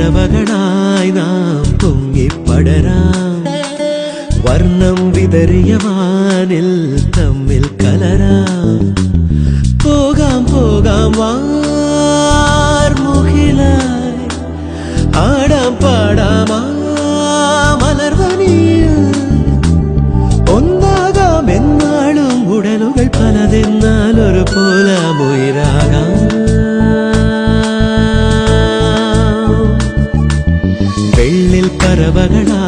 പറവകളായി നാം പൊങ്ങിപ്പടരാം. വർണ്ണം വിതറിയ വാനിൽ തമ്മിൽ കലരാം. പോകാം പോകാം വാർമുകിലായി, ആടാം പാടാം മലർവനിയിൽ. ഒന്നാകാം എന്നാളും ഉടലുകൾ പലതെന്നാൽ ഒരു പോലാമുയിരാകാം. വെള്ളിൽ പറവകളായി